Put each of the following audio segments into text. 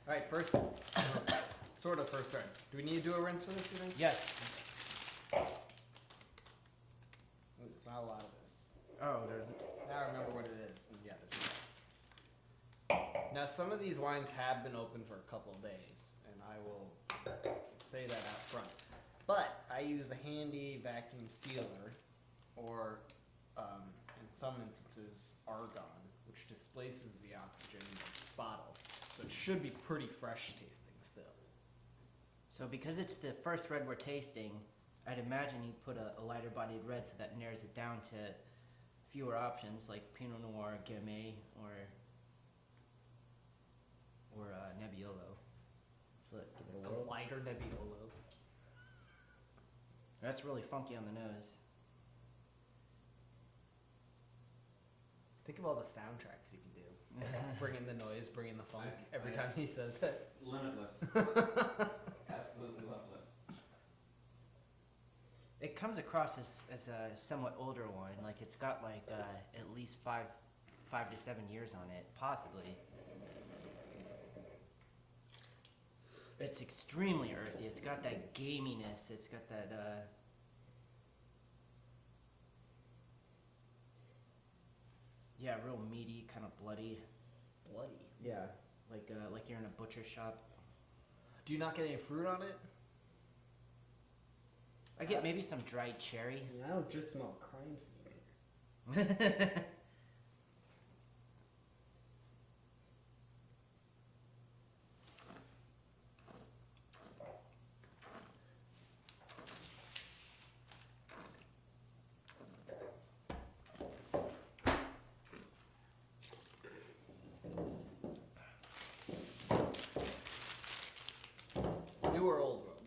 All right, first, sort of first turn. Do we need to do a rinse for this, you think? Yes. Ooh, there's not a lot of this. Oh, there's. Now I remember what it is. And yeah, there's. Now some of these wines have been open for a couple of days, and I will say that out front. But I use a handy vacuum sealer, or in some instances, argon, which displaces the oxygen in the bottle. So it should be pretty fresh tasting still. So because it's the first red we're tasting, I'd imagine you put a lighter bodied red so that narrows it down to fewer options like Pinot Noir, Gamay, or Nebbiolo. Let's give it a A whirl. lighter Nebbiolo. That's really funky on the nose. Think of all the soundtracks you can do. Bring in the noise, bring in the funk every time he says that. Limitless. Absolutely limitless. It comes across as a somewhat older wine, like it's got like at least 5 to 7 years on it, possibly. It's extremely earthy. It's got that gaminess. It's got that. Yeah, real meaty, kind of bloody. Bloody. Yeah, like you're in a butcher shop. Do you not get any fruit on it? I get maybe some dried cherry. I don't just smell crime scene. New or old world?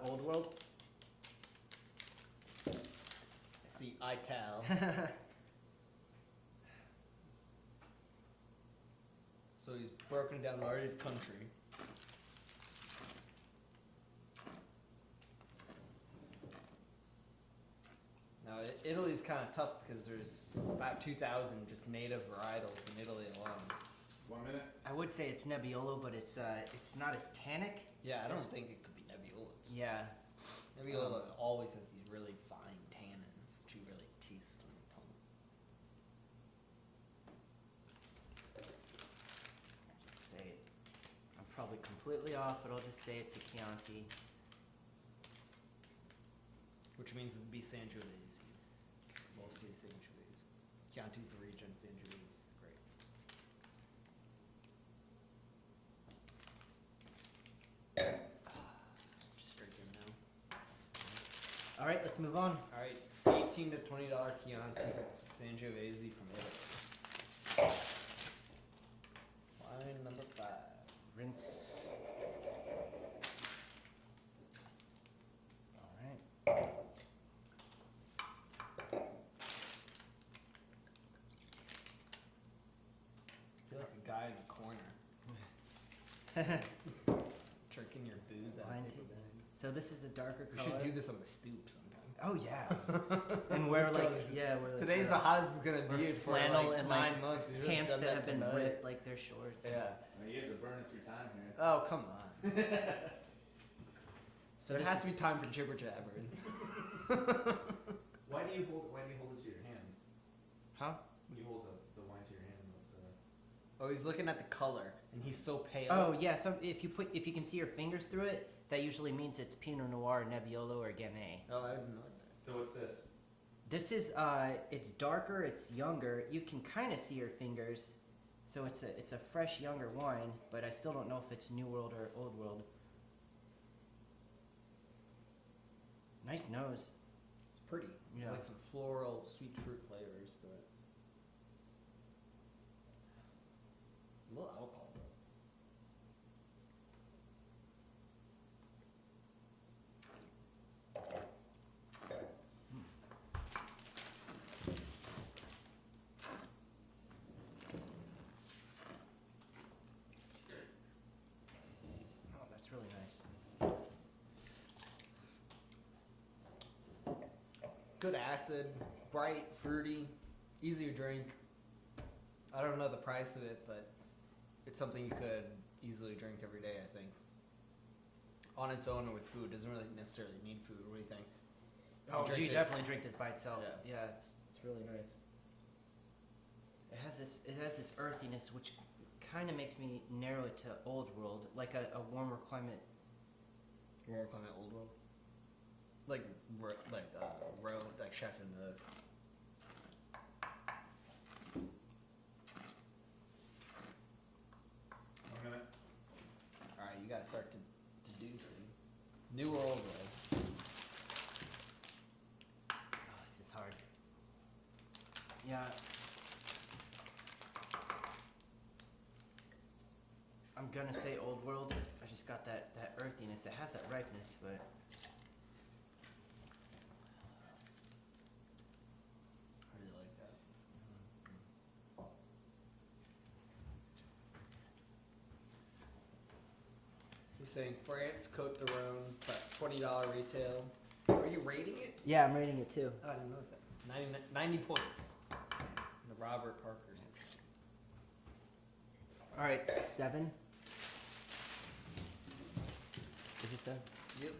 Old world. I see Ital. So he's broken down already country. Now Italy's kind of tough because there's about 2,000 just native varietals in Italy alone. 1 minute. I would say it's Nebbiolo, but it's not as tannic. Yeah, I don't think it could be Nebbiolo. Yeah. Nebbiolo always has these really fine tannins that you really taste on your tongue. Just say it. I'm probably completely off, but I'll just say it's a Chianti. Which means it'd be Sangiovese. Mostly Sangiovese. Chianti's the region, Sangiovese is the grape. Just drinking now. All right, let's move on. Alright, $18 to $20 Chianti Sangiovese from Italy. Wine number 5. Rinse. All right. I feel like a guy in the corner. Drinking your booze out Wine of tasting. paper bags. So this is a darker We color. should do this on the stoop sometime. Oh yeah. And we're like, we're like, Today's the hottest it's gonna we're be for flannel like and 9 like months. We should've pants done that have been tonight. ripped like they're shorts. Yeah. You guys are burning through time here. Oh, come on. So There this has is- to be time for jibber jabbering. Why do you hold it to your hand? Huh? When you hold the wine to your hand, what's the? Oh, he's looking at the color, and he's so pale. Oh yeah. So if you can see your fingers through it, that usually means it's Pinot Noir, Nebbiolo, or Gamay. Oh, I didn't know that. So what's this? This is it's darker, it's younger. You can kind of see your fingers, so it's a fresh, younger wine. But I still don't know if it's New World or Old World. Nice nose. It's pretty. Yeah. There's like some floral, sweet fruit flavors to it. A little alcohol, though. Oh, that's really nice. Good acid, bright, fruity, easy to drink. I don't know the price of it, but it's something you easily drink every day, I think. On its own or with food. Doesn't really necessarily need food. What do you think? Oh, drink you this- definitely drink this by itself. Yeah. Yeah, it's really nice. It has this earthiness which kind of makes me narrow it to Old World, like a warmer climate. Warmer climate, Old World? Like Chef in the... 1 minute. Alright, you gotta start deducing. New or Old World? Oh, this is hard. Yeah. I'm gonna say Old World. I just got that earthiness. It has that ripeness, but I really like that. You're saying France, Cote de Rhone, $20 retail. Are you rating it? yeah, I'm rating it too. Oh, I didn't notice that. 90 points. The Robert Parker system. All right, 7. Is it 7? Yep.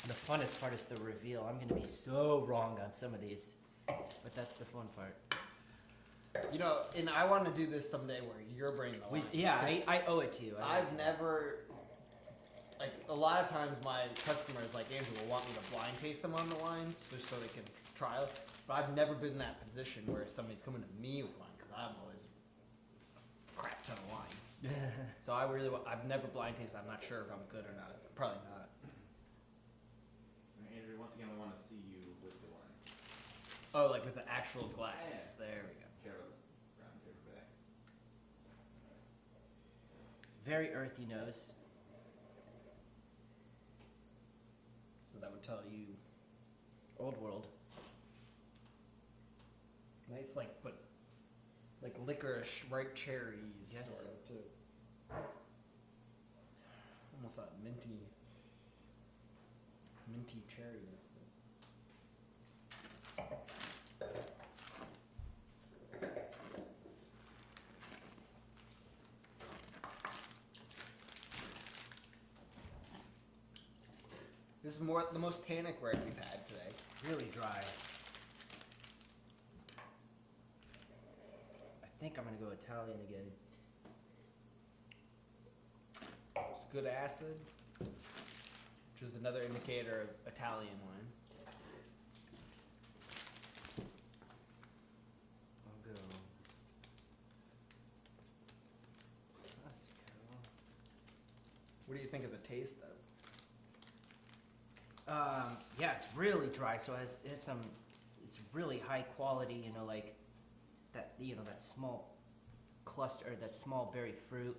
The funnest part is the reveal. I'm gonna be so wrong on some of these, but that's the fun part. You know, and I want to do this someday where you're bringing the lines. Yeah, 'cause I owe it to you. I've never, like, a lot of times my customers, like Andrew, will want me to blind taste them on the wines just so they can try it. But I've never been in that position where somebody's coming to me with wine because I'm always a crap ton of wine. So I've never blind tasted. I'm not sure if I'm good or not. Probably not. Andrew, once again, we want to see you with the wine. Oh, like with the actual glass. There we go. Here, round paper back. Very earthy nose. So that would tell you Old World. nice, but like licorice, ripe cherries, Yes. sort of too. Almost that minty cherries. This is the most tannic red we've had today. Really dry. I think I'm gonna go Italian again. It's good acid, which is another indicator of Italian wine. I'll go. Classico. What do you think of the taste, though? Yeah, it's really dry, so it has some. It's really high quality, like that. That small cluster, or that small berry fruit.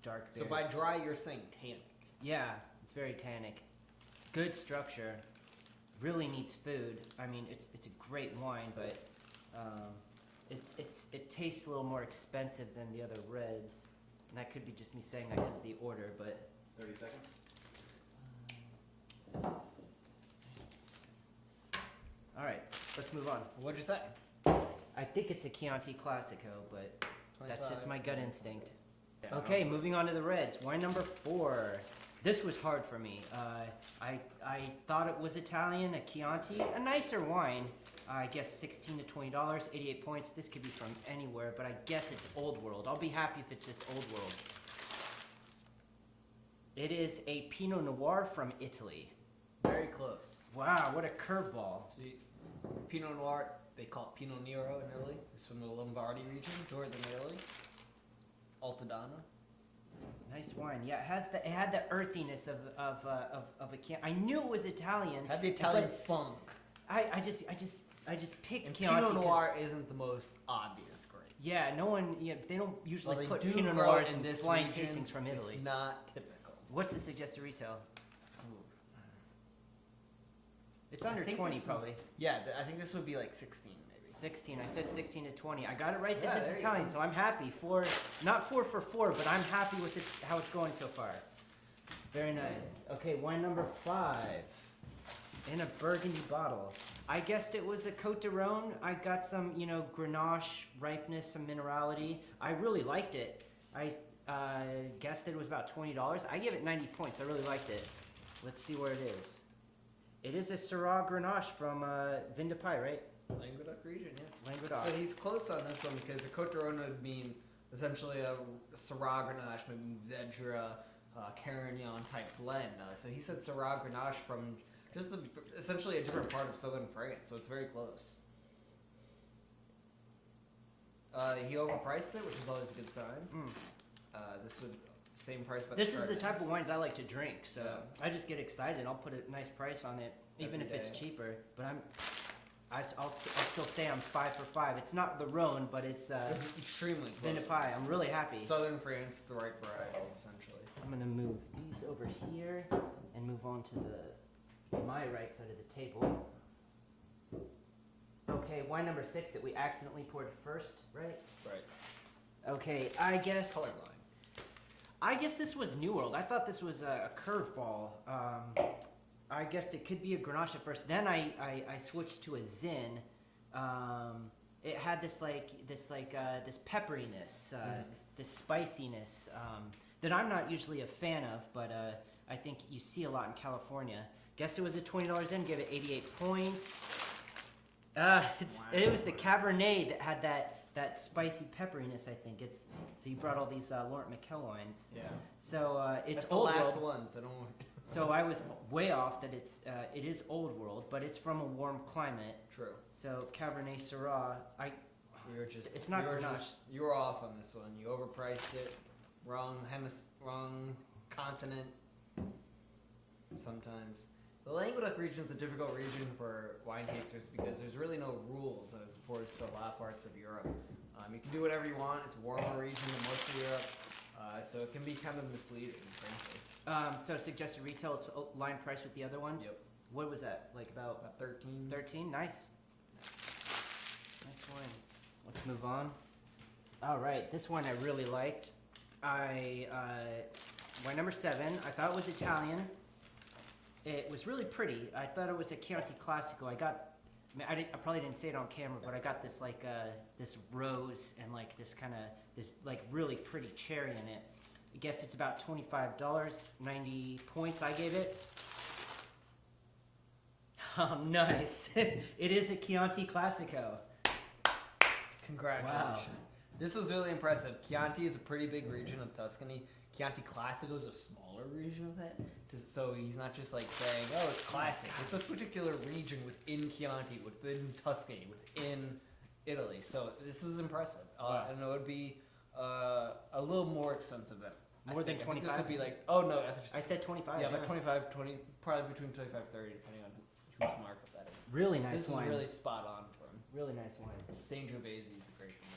Dark So berries. by dry, you're saying tannic. Yeah, it's very tannic. Good structure. Really needs food. I mean, it's a great wine, but it tastes a little more expensive than the other reds, and that could be just me saying that because of the order. But 30 seconds. all right, let's move on. What'd you say? I think it's a Chianti Classico, but that's just 25. my gut instinct. Yeah, Okay, moving on to the reds. Wine number 4. This was hard for me. I thought it was Italian, a Chianti, a nicer wine. I guess $16 to $20, 88 points. This could be from anywhere, but I guess it's Old World. I'll be happy if it's just Old World. It is a Pinot Noir from Italy. Very close. Wow, what a curveball. So Pinot Noir, they call it Pinot Nero in Italy. It's from the Lombardy region, northern Italy. Altadonna. Nice wine. Yeah, it had the earthiness of a Chianti. I knew it was Italian. Had the Italian but funk. I just picked And Chianti. Pinot 'cause- Noir isn't the most obvious grape. Yeah, no one. Yeah, they don't usually Well, they put do Pinot grow Noirs in in this blind region. tastings from Italy. It's not typical. What's the suggested retail? It's under I think 20 this is- probably. Yeah, I think this would be like 16 maybe. 16. I said 16 to 20. I got it right. Yeah, It's there you Italian, go. so I'm happy. Not 4 for 4, but I'm happy with how it's going so far. Very nice. Okay, wine number 5. in a burgundy bottle. I guessed it was a Côte d'Aron. I got some, Grenache ripeness, some minerality. I really liked it. I guessed it was about $20. I give it 90 points. I really liked it. Let's see where it is. It is a Syrah Grenache from Vin de Paix, right? Languedoc region, yeah. Languedoc. So he's close on this one because the Côte d'Aron would mean essentially a Syrah Grenache, maybe Vedra, Carignan type blend. So he said Syrah Grenache from just essentially a different part of southern France, so it's very close. He overpriced it, which is always a good sign. This would same price, but this is the type of wines I like to drink, so Yeah. I just get excited. I'll put a nice price on it, even Every if it's day. cheaper. But I'll still say I'm 5 for 5. It's not the Rhone, but it's It's extremely Vin de close. Paix. I'm really happy. Southern France, the right varietals, essentially. I'm gonna move these over here and move on to my right side of the table. Okay, wine number 6 that we accidentally poured first, right? Right. Okay, I guess Colorblind. this was New World. I thought this was a curveball. I guessed it could be a Grenache at first. Then I switched to a Zin. It had this pepperiness, this spiciness that I'm not usually a fan of, but I think you see a lot in California. Guess it was a $20 in. Give it 88 points. It was the Cabernet that had that spicy pepperiness. I think so. You brought all these Laurent Miquel wines. Yeah. So it's That's the Old last World. one, so don't worry. So I was way off that it is Old World, but it's from a warm climate. True. So Cabernet Syrah, it's not Grenache. You were off on this one. You overpriced it. Wrong continent. Sometimes. The Languedoc region is a difficult region for wine tasters because there's really no rules as opposed to a lot of parts of Europe. You can do whatever you want. It's a warmer region than most of Europe, so it can be kind of misleading, frankly. So suggested retail, it's line price with the other ones? Yep. What was that? Like about 13. 13? Nice. Nice wine. Let's move on. All right, this one I really liked. Wine number 7. I thought it was Italian. It was really pretty. I thought it was a Chianti Classico. I probably didn't say it on camera, but I got this this rose and this really pretty cherry in it. I guess it's about $25, 90 points I gave it. Oh, nice. It is a Chianti Classico. Congratulations. Wow. This was really impressive. Chianti is a pretty big region of Tuscany. Chianti Classico is a smaller region of that. So he's not just like saying, oh, it's classic. It's a particular region within Chianti, within Tuscany, within Italy. So this is impressive. Wow. And it would be a little more expensive than More than I think 25? this would be like, oh no, I said 25. yeah, but 25, 20, probably between 25, 30, depending on whose markup that is. Really nice This wine. is really spot on for him. Really nice wine. Sangiovese is a great one.